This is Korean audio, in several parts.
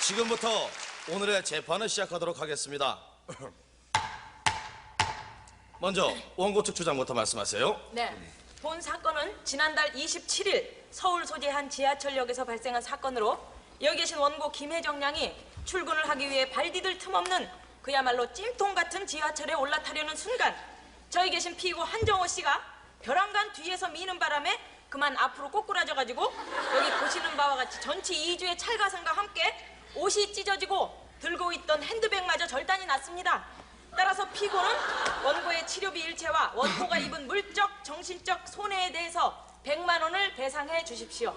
지금부터 오늘의 재판을 시작하도록 하겠습니다. 먼저 원고 측 주장부터 말씀하세요. 네, 본 사건은 지난달 27일 서울 소재 한 지하철역에서 발생한 사건으로 여기 계신 원고 김혜정 양이 출근을 하기 위해 발 디딜 틈 없는 그야말로 찜통 같은 지하철에 올라타려는 순간 저기 계신 피고 한정호 씨가 벼랑간 뒤에서 미는 바람에 그만 앞으로 꼬꾸라져가지고 여기 보시는 바와 같이 전치 2주의 찰가상과 함께 옷이 찢어지고 들고 있던 핸드백마저 절단이 났습니다. 따라서 피고는 원고의 치료비 일체와 원고가 입은 물적, 정신적 손해에 대해서 100만 원을 배상해 주십시오.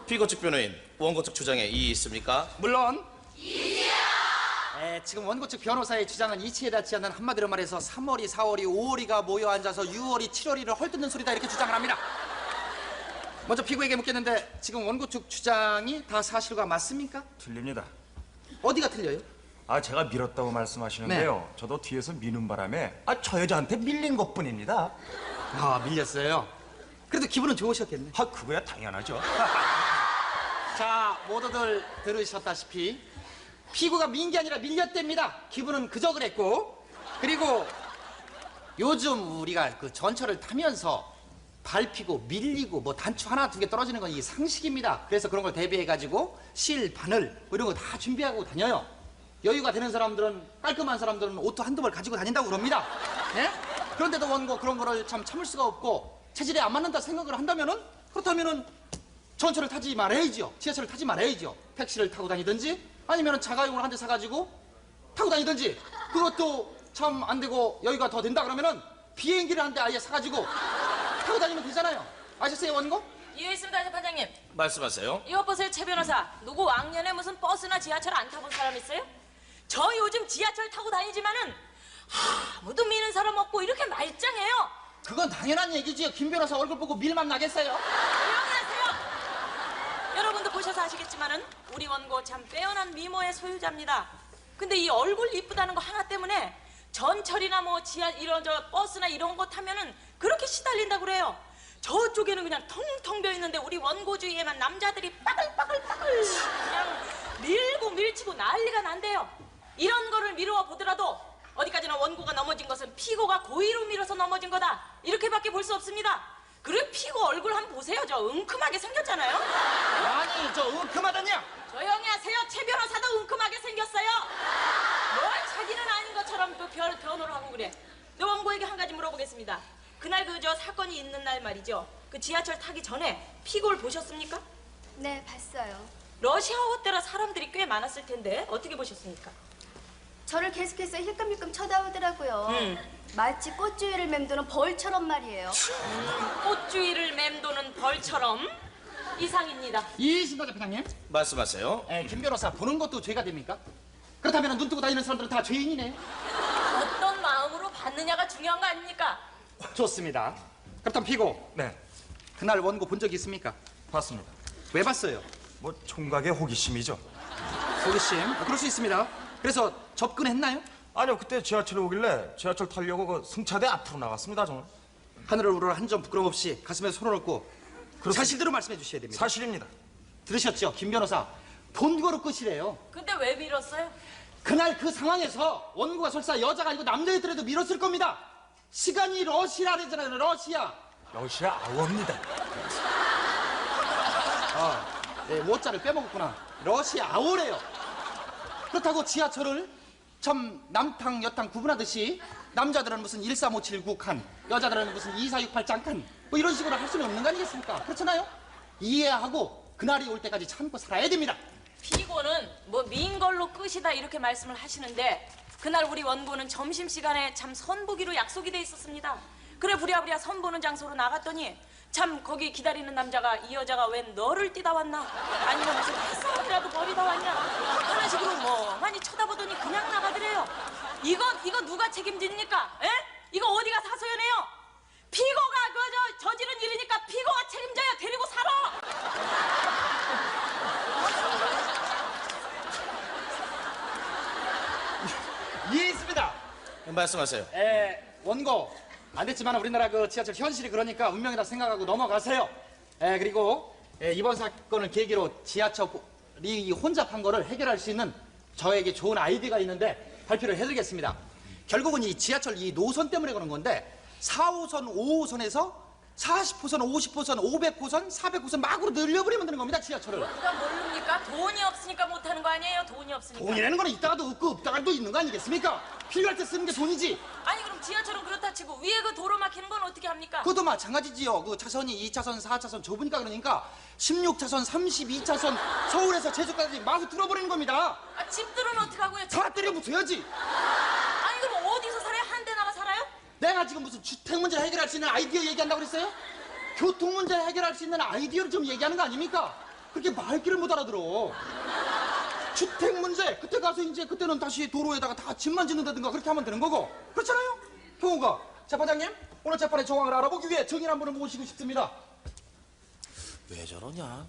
피고 측 변호인, 원고 측 주장에 이의 있습니까? 물론 이의야! 지금 원고 측 변호사의 주장은 이치에 닿지 않는, 한마디로 말해서 3월이, 4월이, 5월이가 모여 앉아서 6월이, 7월이를 헐뜯는 소리다, 이렇게 주장을 합니다. 먼저 피고에게 묻겠는데 지금 원고 측 주장이 다 사실과 맞습니까? 틀립니다. 어디가 틀려요? 제가 밀었다고 말씀하시는데요. 저도 뒤에서 미는 바람에 저 여자한테 밀린 것뿐입니다. 밀렸어요. 그래도 기분은 좋으셨겠네. 그거야 당연하죠. 자, 모두들 들으셨다시피 피고가 민 게 아니라 밀렸답니다. 기분은 그저 그랬고, 그리고 요즘 우리가 그 전철을 타면서 밟히고 밀리고 뭐 단추 하나 두 개 떨어지는 건 이 상식입니다. 그래서 그런 걸 대비해가지고 실, 바늘 뭐 이런 거 다 준비하고 다녀요. 여유가 되는 사람들은, 깔끔한 사람들은 옷도 한두 벌 가지고 다닌다고 그럽니다. 예? 그런데도 원고 그런 거를 참 참을 수가 없고 체질에 안 맞는다 생각을 한다면은, 그렇다면은 전철을 타지 말아야죠. 지하철을 타지 말아야죠. 택시를 타고 다니든지 아니면 자가용을 한 대 사가지고 타고 다니든지, 그것도 참 안 되고 여유가 더 된다 그러면은 비행기를 한 대 아예 사가지고 타고 다니면 되잖아요. 아셨어요, 원고? 이해했습니다, 재판장님. 말씀하세요. 이것 보세요, 최 변호사. 누구 왕년에 무슨 버스나 지하철 안 타본 사람 있어요? 저 요즘 지하철 타고 다니지만은 아무도 미는 사람 없고 이렇게 말짱해요. 그건 당연한 얘기지요. 김 변호사 얼굴 보고 밀만 나겠어요? 조용히 하세요. 여러분도 보셔서 아시겠지만은 우리 원고 참 빼어난 미모의 소유자입니다. 근데 이 얼굴 이쁘다는 거 하나 때문에 전철이나 뭐 이런 버스나 이런 거 타면은 그렇게 시달린다고 그래요. 저쪽에는 그냥 텅텅 비어 있는데 우리 원고 주위에만 남자들이 빠글빠글빠글 그냥 밀고 밀치고 난리가 난대요. 이런 거를 미루어 보더라도 어디까지나 원고가 넘어진 것은 피고가 고의로 밀어서 넘어진 거다, 이렇게밖에 볼 수 없습니다. 그리고 피고 얼굴 한번 보세요. 저 은큼하게 생겼잖아요. 아니, 저 은큼하다냐? 조용히 하세요. 최 변호사도 은큼하게 생겼어요. 뭘 자기는 아닌 것처럼 또 변호를 하고 그래. 내 원고에게 한 가지 물어보겠습니다. 그날 저 사건이 있는 날 말이죠. 그 지하철 타기 전에 피고를 보셨습니까? 네, 봤어요. 러시아어 때라 사람들이 꽤 많았을 텐데 어떻게 보셨습니까? 저를 계속해서 힐끔힐끔 쳐다보더라고요. 마치 꽃주위를 맴도는 벌처럼 말이에요. 꽃주위를 맴도는 벌처럼. 이상입니다. 이신도 대표장님? 말씀하세요. 김 변호사, 보는 것도 죄가 됩니까? 그렇다면 눈 뜨고 다니는 사람들은 다 죄인이네. 어떤 마음으로 받느냐가 중요한 거 아닙니까? 좋습니다. 그렇다면 피고, 네, 그날 원고 본 적 있습니까? 봤습니다. 왜 봤어요? 총각의 호기심이죠. 호기심? 그럴 수 있습니다. 그래서 접근했나요? 아니요, 그때 지하철에 오길래 지하철 타려고 그 승차대 앞으로 나갔습니다, 저는. 하늘을 우러러 한 점 부끄럼 없이 가슴에 손을 얹고 사실대로 말씀해 주셔야 됩니다. 사실입니다. 들으셨죠? 김 변호사, 본 거로 끝이래요. 근데 왜 밀었어요? 그날 그 상황에서 원고가 설사 여자가 아니고 남자였더라도 밀었을 겁니다. 시간이 러시아래잖아요, 러시아. 러시아 아워입니다. 네, 모자를 빼먹었구나. 러시아 아오래요. 그렇다고 지하철을 참 남탕 여탕 구분하듯이 남자들은 무슨 13579 칸, 여자들은 무슨 2468 짱칸 뭐 이런 식으로 할 수는 없는 거 아니겠습니까? 그렇잖아요? 이해하고 그날이 올 때까지 참고 살아야 됩니다. 피고는 뭐 민 걸로 끝이다 이렇게 말씀을 하시는데 그날 우리 원고는 점심시간에 참 선보기로 약속이 돼 있었습니다. 그래 부랴부랴 선보는 장소로 나갔더니 참 거기 기다리는 남자가 이 여자가 웬 너를 뛰다 왔나 아니면 무슨 햇싸움이라도 벌이다 왔냐 하는 식으로 뭐 많이 쳐다보더니 그냥 나가더래요. 이거 누가 책임집니까? 에? 이거 어디가 사소연해요? 피고가 저지른 일이니까 피고가 책임져야 데리고 살아. 이해했습니다. 말씀하세요. 원고 안 됐지만 우리나라 그 지하철 현실이 그러니까 운명이라 생각하고 넘어가세요. 그리고 이번 사건을 계기로 지하철 지하철이 혼잡한 거를 해결할 수 있는 저에게 좋은 아이디어가 있는데 발표를 해드리겠습니다. 결국은 이 지하철 이 노선 때문에 그런 건데 4호선, 5호선에서 40호선, 50호선, 500호선, 400호선 막으로 늘려버리면 되는 겁니다, 지하철을. 누가 모릅니까? 돈이 없으니까 못하는 거 아니에요? 돈이 없으니까. 돈이라는 거는 있다가도 없고 없다가도 있는 거 아니겠습니까? 필요할 때 쓰는 게 돈이지. 아니 그럼 지하철은 그렇다 치고 위에 그 도로 막히는 건 어떻게 합니까? 그것도 마찬가지지요. 그 차선이 2차선, 4차선 좁으니까 그러니까 16차선, 32차선 서울에서 제주까지 마구 뚫어버리는 겁니다. 아, 집들은 어떻게 하고요? 다 때려 붙어야지. 아니 그럼 어디서 살아요? 한 대 나가 살아요? 내가 지금 무슨 주택 문제 해결할 수 있는 아이디어 얘기한다고 그랬어요? 교통 문제 해결할 수 있는 아이디어를 좀 얘기하는 거 아닙니까? 그렇게 말귀를 못 알아들어. 주택 문제 그때 가서 이제 그때는 다시 도로에다가 다 집만 짓는다든가 그렇게 하면 되는 거고 그렇잖아요? 경호가 재판장님 오늘 재판의 정황을 알아보기 위해 증인 한 분을 모시고 싶습니다. 왜 저러냐?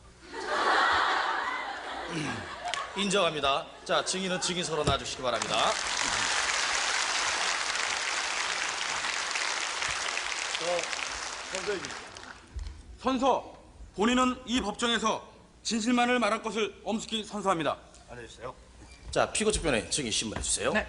인정합니다. 자, 증인은 증인서로 놔주시기 바랍니다. 선서, 본인은 이 법정에서 진실만을 말할 것을 엄숙히 선서합니다. 자, 피고 측변에 증인 신문해 주세요. 네.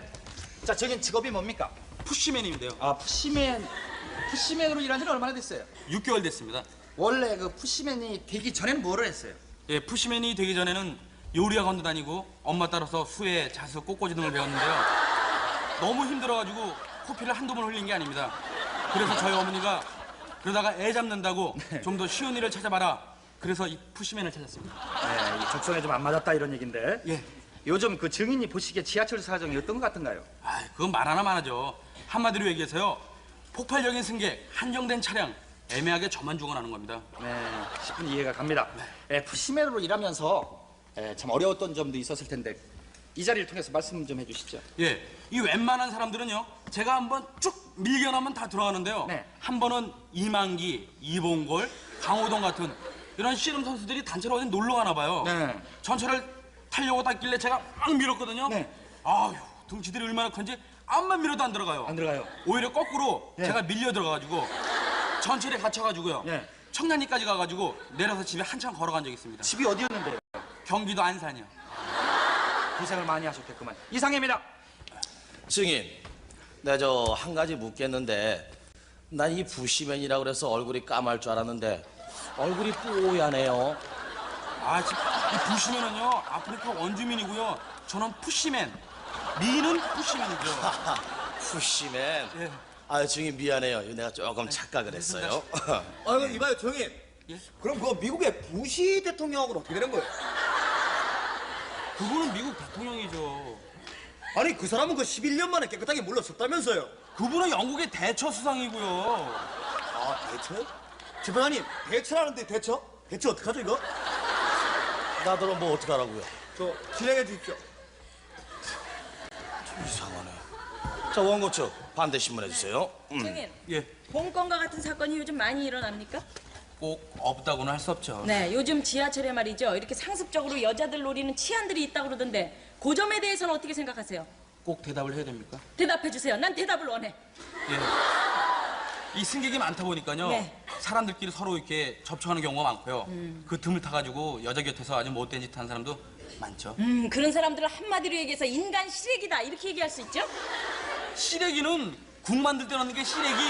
자, 증인 직업이 뭡니까? 푸시맨인데요. 아, 푸시맨으로 일한 지는 얼마나 됐어요? 6개월 됐습니다. 원래 그 푸시맨이 되기 전에는 뭐를 했어요? 예, 푸시맨이 되기 전에는 요리학원도 다니고 엄마 따라서 수해, 자수, 꽃꽂이 등을 배웠는데요. 너무 힘들어가지고 코피를 한두 번 흘린 게 아닙니다. 그래서 저희 어머니가 그러다가 애 잡는다고 좀 더 쉬운 일을 찾아봐라. 그래서 이 푸시맨을 찾았습니다. 네, 이 적성에 좀 안 맞았다 이런 얘긴데. 예. 요즘 그 증인이 보시기에 지하철 사정이 어떤 것 같은가요? 아, 그건 말 하나 많아죠. 한마디로 얘기해서요. 폭발적인 승객, 한정된 차량, 애매하게 저만 죽어나는 겁니다. 네, 10분 이해가 갑니다. 푸시맨으로 일하면서 참 어려웠던 점도 있었을 텐데 이 자리를 통해서 말씀 좀 해주시죠. 예, 이 웬만한 사람들은요, 제가 한번 쭉 밀겨나면 다 들어가는데요. 네. 한 번은 이만기, 이봉골, 강호동 같은 이런 씨름 선수들이 단체로 어디 놀러 가나 봐요. 네. 전철을 타려고 탔길래 제가 막 밀었거든요. 네. 아휴, 등치들이 얼마나 큰지 암만 밀어도 안 들어가요. 안 들어가요. 오히려 거꾸로 네. 제가 밀려 들어가가지고 전철에 갇혀가지고요. 네. 청량리까지 가가지고 내려서 집에 한참 걸어간 적이 있습니다. 집이 어디였는데요? 경기도 안산이요. 고생을 많이 하셨겠구만. 이상입니다. 증인, 내가 저 한 가지 묻겠는데 난 이 부시맨이라고 그래서 얼굴이 까말 줄 알았는데 얼굴이 뽀얗네요. 아, 지금 이 부시맨은요, 아프리카 원주민이고요. 저는 푸시맨, 미는 푸시맨이죠. 부시맨. 예. 아, 증인 미안해요. 내가 조금 착각을 했어요. 아이고 이봐요 정인. 예? 그럼 그 미국의 부시 대통령하고는 어떻게 된 거예요? 그분은 미국 대통령이죠. 아니 그 사람은 그 11년 만에 깨끗하게 물러섰다면서요? 그분은 영국의 대처 수상이고요. 아 대처요? 재판장님 대처라는데 대처? 대처 어떡하죠 이거? 나더러 뭐 어떡하라고요? 저 진행해 주십시오. 이상하네. 자, 원고 측 반대 신문해 주세요. 증인, 예, 본건과 같은 사건이 요즘 많이 일어납니까? 꼭 없다고는 할 수 없죠. 네, 요즘 지하철에 말이죠. 이렇게 상습적으로 여자들 노리는 치안들이 있다고 그러던데 그 점에 대해서는 어떻게 생각하세요? 꼭 대답을 해야 됩니까? 대답해 주세요. 난 대답을 원해. 예. 이 승객이 많다 보니까요. 네. 사람들끼리 서로 이렇게 접촉하는 경우가 많고요. 그 틈을 타가지고 여자 곁에서 아주 못된 짓 하는 사람도 많죠. 그런 사람들을 한마디로 얘기해서 인간 시래기다 이렇게 얘기할 수 있죠? 시래기는 국 만들 때 넣는 게 시래기.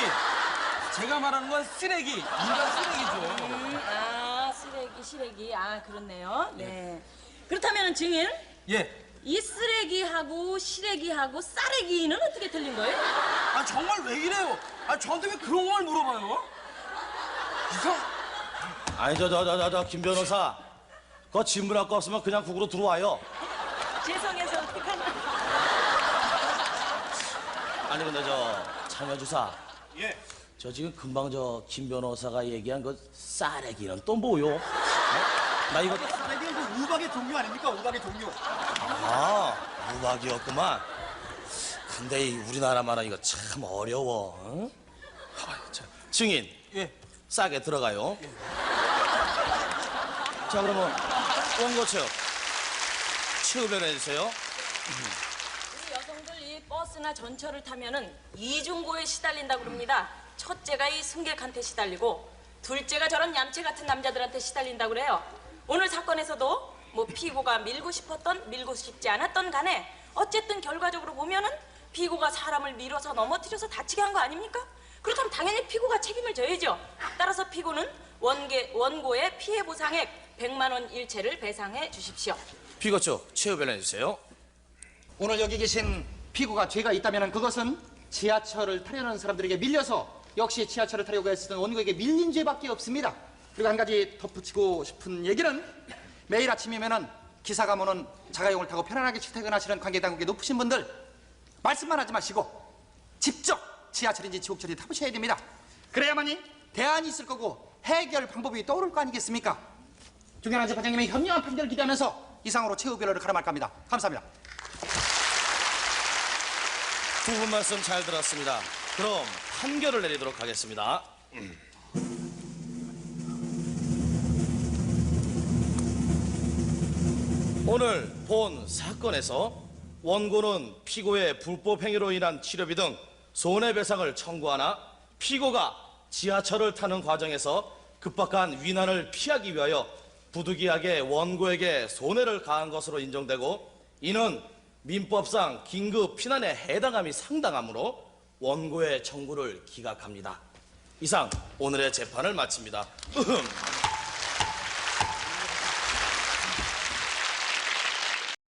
제가 말하는 건 쓰레기. 인간 쓰레기죠. 아, 시래기. 아, 그렇네요. 네. 그렇다면 증인, 예. 이 쓰레기하고 시래기하고 싸래기는 어떻게 틀린 거예요? 아, 정말 왜 이래요? 아, 저한테 왜 그런 걸 물어봐요? 이상. 아니, 김 변호사. 그거 질문할 거 없으면 그냥 국으로 들어와요. 죄송해서 어떡하나. 아니, 근데 참여주사. 예. 저 지금 금방 김 변호사가 얘기한 그 쌀애기는 또 뭐요? 나 이거 이게 그 우박의 종류 아닙니까? 우박의 종류. 아, 우박이었구만. 근데 이 우리나라 말은 이거 참 어려워. 응? 참. 증인, 예. 싸게 들어가요. 자, 그러면 원고 측 취급해 주세요. 우리 여성들 이 버스나 전철을 타면은 이중고에 시달린다고 그럽니다. 첫째가 이 승객한테 시달리고 둘째가 저런 얌체 같은 남자들한테 시달린다고 그래요. 오늘 사건에서도 뭐 피고가 밀고 싶었던 밀고 싶지 않았던 간에 어쨌든 결과적으로 보면은 피고가 사람을 밀어서 넘어뜨려서 다치게 한 거 아닙니까? 그렇다면 당연히 피고가 책임을 져야죠. 따라서 피고는 원고의 피해 보상액 100만 원 일체를 배상해 주십시오. 피고 측 최후 변론해 주세요. 오늘 여기 계신 피고가 죄가 있다면 그것은 지하철을 타려는 사람들에게 밀려서 역시 지하철을 타려고 했던 원고에게 밀린 죄밖에 없습니다. 그리고 한 가지 덧붙이고 싶은 얘기는 매일 아침이면은 기사가 모는 자가용을 타고 편안하게 출퇴근하시는 관계당국의 높으신 분들 말씀만 하지 마시고 직접 지하철인지 지옥철인지 타보셔야 됩니다. 그래야만이 대안이 있을 거고 해결 방법이 떠오를 거 아니겠습니까? 중요한 재판장님의 현명한 판결을 기대하면서 이상으로 최후 변론을 가름할까 합니다. 감사합니다. 두 분 말씀 잘 들었습니다. 그럼 판결을 내리도록 하겠습니다. 오늘 본 사건에서 원고는 피고의 불법 행위로 인한 치료비 등 손해배상을 청구하나 피고가 지하철을 타는 과정에서 급박한 위난을 피하기 위하여 부득이하게 원고에게 손해를 가한 것으로 인정되고 이는 민법상 긴급 피난에 해당함이 상당하므로 원고의 청구를 기각합니다. 이상 오늘의 재판을 마칩니다.